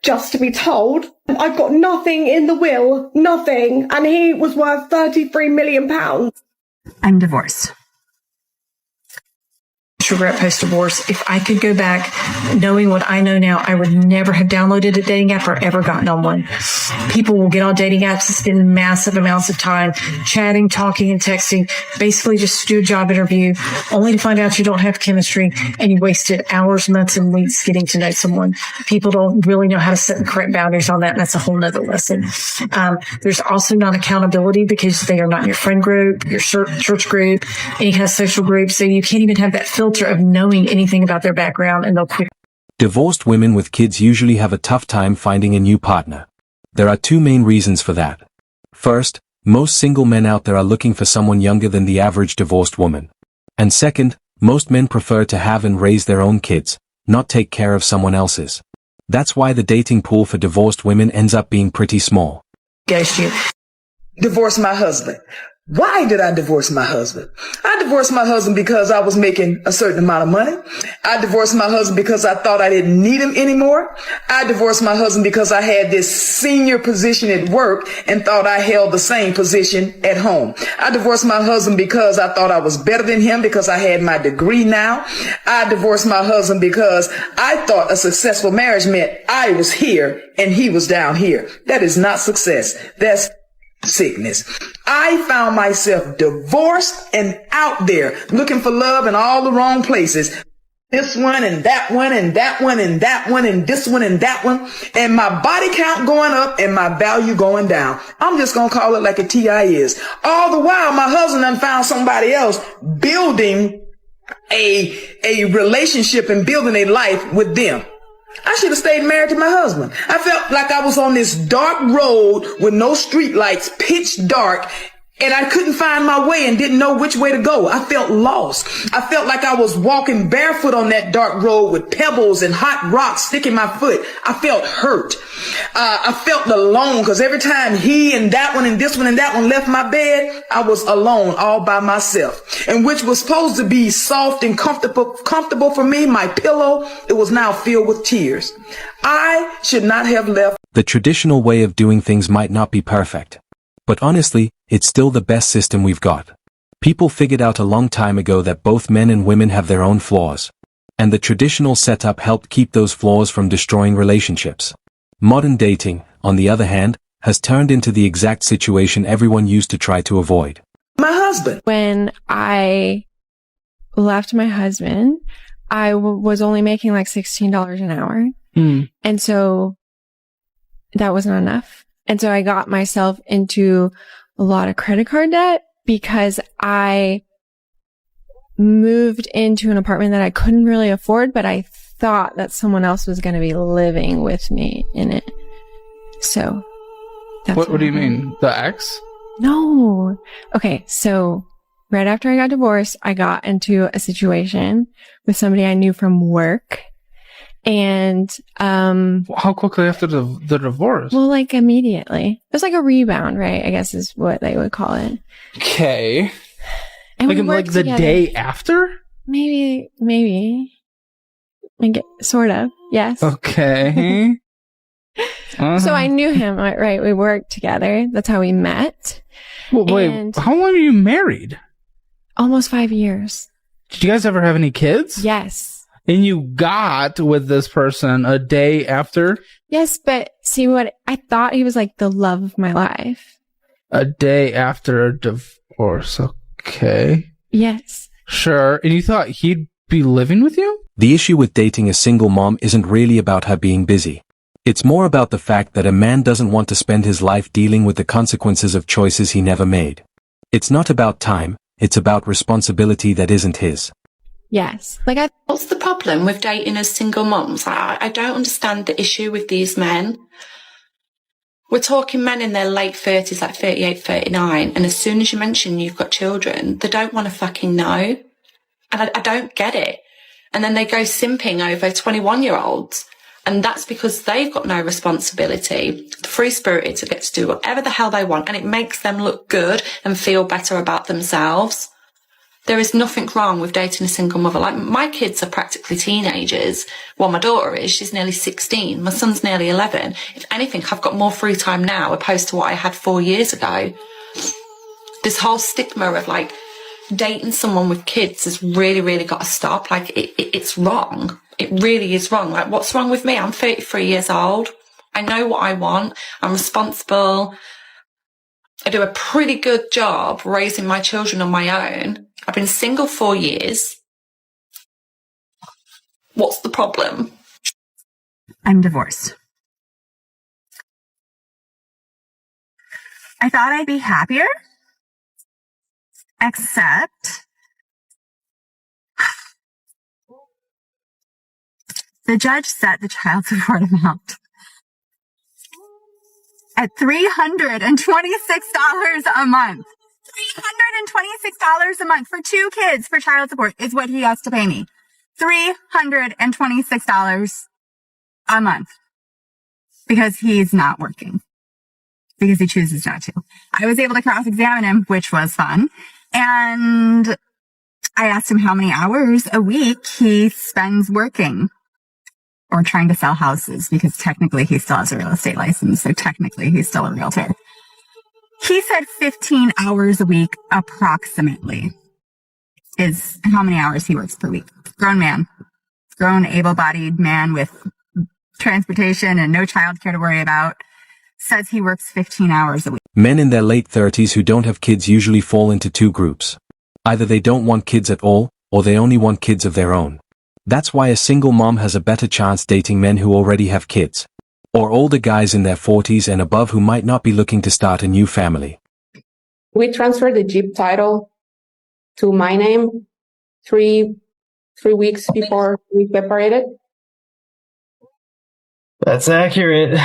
just to be told I've got nothing in the will, nothing, and he was worth £33 million. I'm divorced. Regret post-divorce. If I could go back knowing what I know now, I would never have downloaded a dating app or ever gotten on one. People will get on dating apps and spend massive amounts of time chatting, talking, and texting, basically just to do a job interview, only to find out you don't have chemistry and you wasted hours, months, and weeks getting to know someone. People don't really know how to set the correct boundaries on that, and that's a whole nother lesson. There's also not accountability because they are not in your friend group, your church group, any kind of social group, so you can't even have that filter of knowing anything about their background, and they'll quit. Divorced women with kids usually have a tough time finding a new partner. There are two main reasons for that. First, most single men out there are looking for someone younger than the average divorced woman. And second, most men prefer to have and raise their own kids, not take care of someone else's. That's why the dating pool for divorced women ends up being pretty small. Divorce my husband. Why did I divorce my husband? I divorced my husband because I was making a certain amount of money. I divorced my husband because I thought I didn't need him anymore. I divorced my husband because I had this senior position at work and thought I held the same position at home. I divorced my husband because I thought I was better than him because I had my degree now. I divorced my husband because I thought a successful marriage meant I was here and he was down here. That is not success. That's sickness. I found myself divorced and out there looking for love in all the wrong places. This one and that one and that one and that one and this one and that one. And my body count going up and my value going down. I'm just going to call it like a TI is. All the while, my husband done found somebody else building a relationship and building a life with them. I should have stayed married to my husband. I felt like I was on this dark road with no street lights, pitch dark, and I couldn't find my way and didn't know which way to go. I felt lost. I felt like I was walking barefoot on that dark road with pebbles and hot rocks sticking my foot. I felt hurt. I felt alone because every time he and that one and this one and that one left my bed, I was alone all by myself. And which was supposed to be soft and comfortable for me, my pillow, it was now filled with tears. I should not have left. The traditional way of doing things might not be perfect. But honestly, it's still the best system we've got. People figured out a long time ago that both men and women have their own flaws. And the traditional setup helped keep those flaws from destroying relationships. Modern dating, on the other hand, has turned into the exact situation everyone used to try to avoid. My husband. When I left my husband, I was only making like $16 an hour. And so that wasn't enough. And so I got myself into a lot of credit card debt because I moved into an apartment that I couldn't really afford, but I thought that someone else was going to be living with me in it. So that's what do you mean? The ex? No. Okay. So right after I got divorced, I got into a situation with somebody I knew from work. And, how quickly after the divorce? Well, like immediately. It was like a rebound, right? I guess is what they would call it. Okay. And like the day after? Maybe. Like, sort of. Yes. Okay. So I knew him, right? We worked together. That's how we met. Well, wait, how long were you married? Almost 5 years. Did you guys ever have any kids? Yes. And you got with this person a day after? Yes, but see what I thought he was like the love of my life. A day after a divorce. Okay. Yes. Sure. And you thought he'd be living with you? The issue with dating a single mom isn't really about her being busy. It's more about the fact that a man doesn't want to spend his life dealing with the consequences of choices he never made. It's not about time, it's about responsibility that isn't his. Yes. What's the problem with dating as single moms? I don't understand the issue with these men. We're talking men in their late 30s, like 38, 39, and as soon as you mention you've got children, they don't want to fucking know. And I don't get it. And then they go simping over 21-year-olds, and that's because they've got no responsibility. Free-spirited to get to do whatever the hell they want, and it makes them look good and feel better about themselves. There is nothing wrong with dating a single mother. Like, my kids are practically teenagers. Well, my daughter is. She's nearly 16. My son's nearly 11. If anything, I've got more free time now opposed to what I had 4 years ago. This whole stigma of, like, dating someone with kids has really, really got to stop. Like, it's wrong. It really is wrong. Like, what's wrong with me? I'm 33 years old. I know what I want. I'm responsible. I do a pretty good job raising my children on my own. I've been single 4 years. What's the problem? I'm divorced. I thought I'd be happier, except the judge set the child support amount at $326 a month. $326 a month for 2 kids for child support is what he has to pay me. $326 a month because he's not working, because he chooses not to. I was able to cross-examine him, which was fun. And I asked him how many hours a week he spends working or trying to sell houses, because technically he still has a real estate license. So technically he's still a realtor. He said 15 hours a week, approximately, is how many hours he works per week. Grown man, grown able-bodied man with transportation and no childcare to worry about, says he works 15 hours a week. Men in their late 30s who don't have kids usually fall into 2 groups. Either they don't want kids at all, or they only want kids of their own. That's why a single mom has a better chance dating men who already have kids. Or older guys in their 40s and above who might not be looking to start a new family. We transferred the Jeep title to my name 3 weeks before we separated. That's accurate.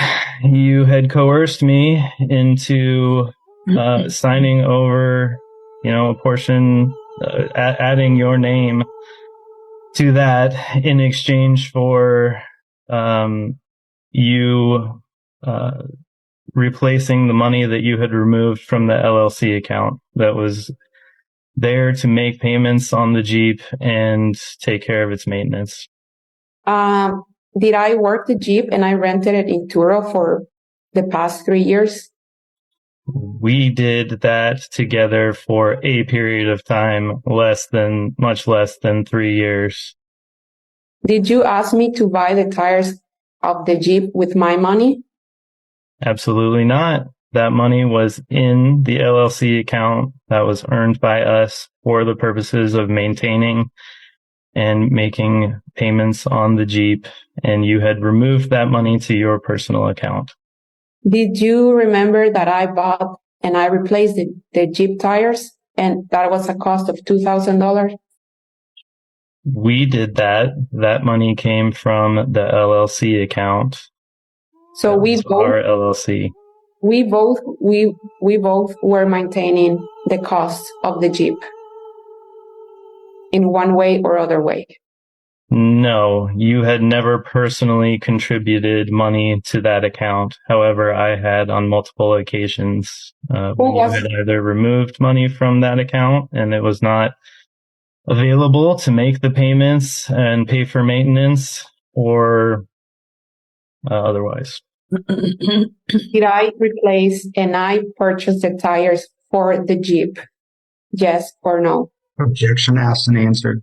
You had coerced me into signing over, a portion, adding your name to that in exchange for you replacing the money that you had removed from the LLC account that was there to make payments on the Jeep and take care of its maintenance. Did I work the Jeep and I rented it in Turo for the past 3 years? We did that together for a period of time, much less than 3 years. Did you ask me to buy the tires of the Jeep with my money? Absolutely not. That money was in the LLC account that was earned by us for the purposes of maintaining and making payments on the Jeep, and you had removed that money to your personal account. Did you remember that I bought and I replaced the Jeep tires, and that was a cost of $2,000? We did that. That money came from the LLC account. So our LLC. We both were maintaining the cost of the Jeep in one way or other way. No, you had never personally contributed money to that account. However, I had on multiple occasions when you had either removed money from that account and it was not available to make the payments and pay for maintenance, or otherwise. Did I replace and I purchased the tires for the Jeep? Yes or no? Objection asked and answered.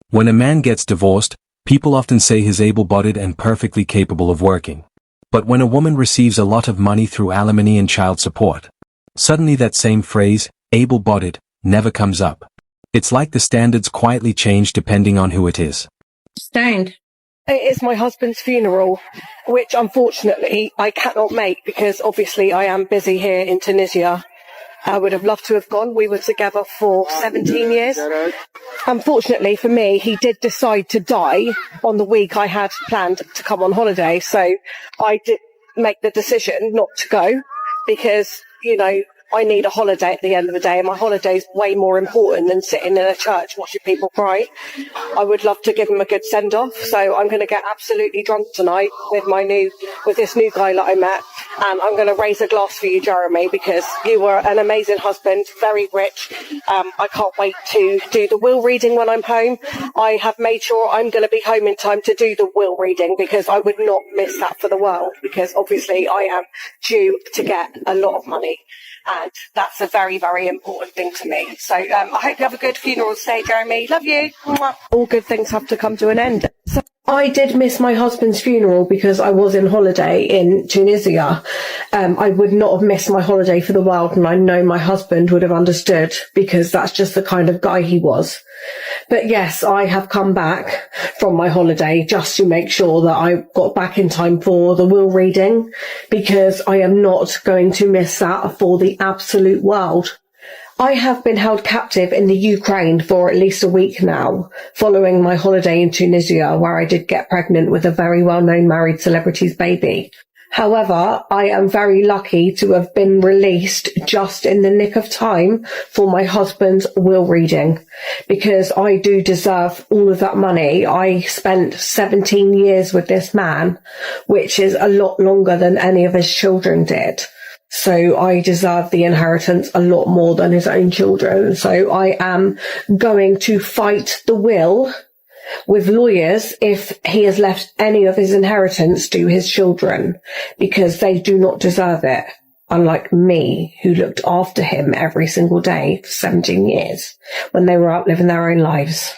When a man gets divorced, people often say he's able-bodied and perfectly capable of working. But when a woman receives a lot of money through alimony and child support, suddenly that same phrase, able-bodied, never comes up. It's like the standards quietly change depending on who it is. Stand. It is my husband's funeral, which unfortunately I cannot make because obviously I am busy here in Tunisia. I would have loved to have gone. We were together for 17 years. Unfortunately for me, he did decide to die on the week I had planned to come on holiday. So I did make the decision not to go because, I need a holiday at the end of the day, and my holiday is way more important than sitting in a church watching people cry. I would love to give him a good send-off, so I'm going to get absolutely drunk tonight with this new guy that I met, I'm going to raise a glass for you, Jeremy, because you were an amazing husband, very rich. I can't wait to do the will reading when I'm home. I have made sure I'm going to be home in time to do the will reading, because I would not miss that for the world, because obviously I am due to get a lot of money. And that's a very, very important thing to me. So I hope you have a good funeral stay, Jeremy. Love you. All good things have to come to an end. So I did miss my husband's funeral because I was in holiday in Tunisia. I would not have missed my holiday for the world, and I know my husband would have understood, because that's just the kind of guy he was. But yes, I have come back from my holiday just to make sure that I got back in time for the will reading, because I am not going to miss that for the absolute world. I have been held captive in the Ukraine for at least a week now, following my holiday in Tunisia, where I did get pregnant with a very well-known married celebrity's baby. However, I am very lucky to have been released just in the nick of time for my husband's will reading, because I do deserve all of that money. I spent 17 years with this man, which is a lot longer than any of his children did. So I deserve the inheritance a lot more than his own children. So I am going to fight the will with lawyers if he has left any of his inheritance to his children, because they do not deserve it, unlike me, who looked after him every single day for 17 years when they were out living their own lives.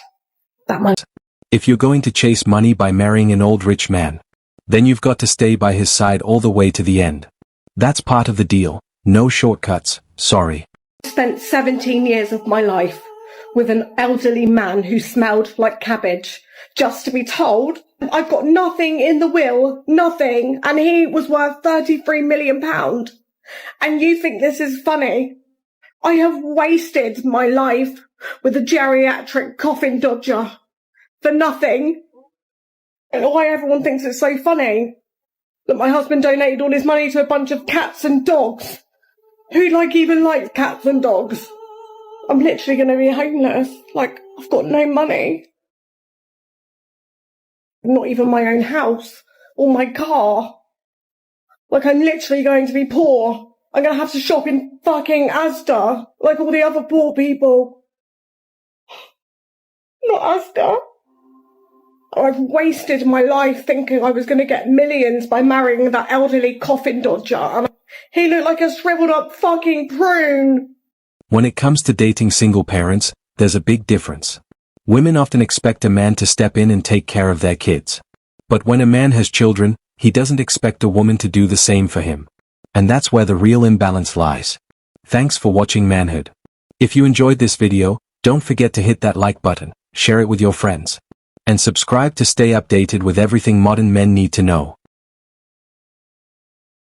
That much. If you're going to chase money by marrying an old rich man, then you've got to stay by his side all the way to the end. That's part of the deal. No shortcuts, sorry. I spent 17 years of my life with an elderly man who smelled like cabbage, just to be told I've got nothing in the will, nothing, and he was worth £33 million. And you think this is funny? I have wasted my life with a geriatric coffin dodger for nothing. And why everyone thinks it's so funny that my husband donated all his money to a bunch of cats and dogs. Who even likes cats and dogs? I'm literally going to be homeless. I've got no money. Not even my own house or my car. I'm literally going to be poor. I'm going to have to shop in fucking Asda, like all the other poor people. Not Asda. I've wasted my life thinking I was going to get millions by marrying that elderly coffin dodger. And he looked like a shriveled up fucking prune. When it comes to dating single parents, there's a big difference. Women often expect a man to step in and take care of their kids. But when a man has children, he doesn't expect a woman to do the same for him. And that's where the real imbalance lies. Thanks for watching Manhood. If you enjoyed this video, don't forget to hit that like button, share it with your friends, and subscribe to stay updated with everything modern men need to know.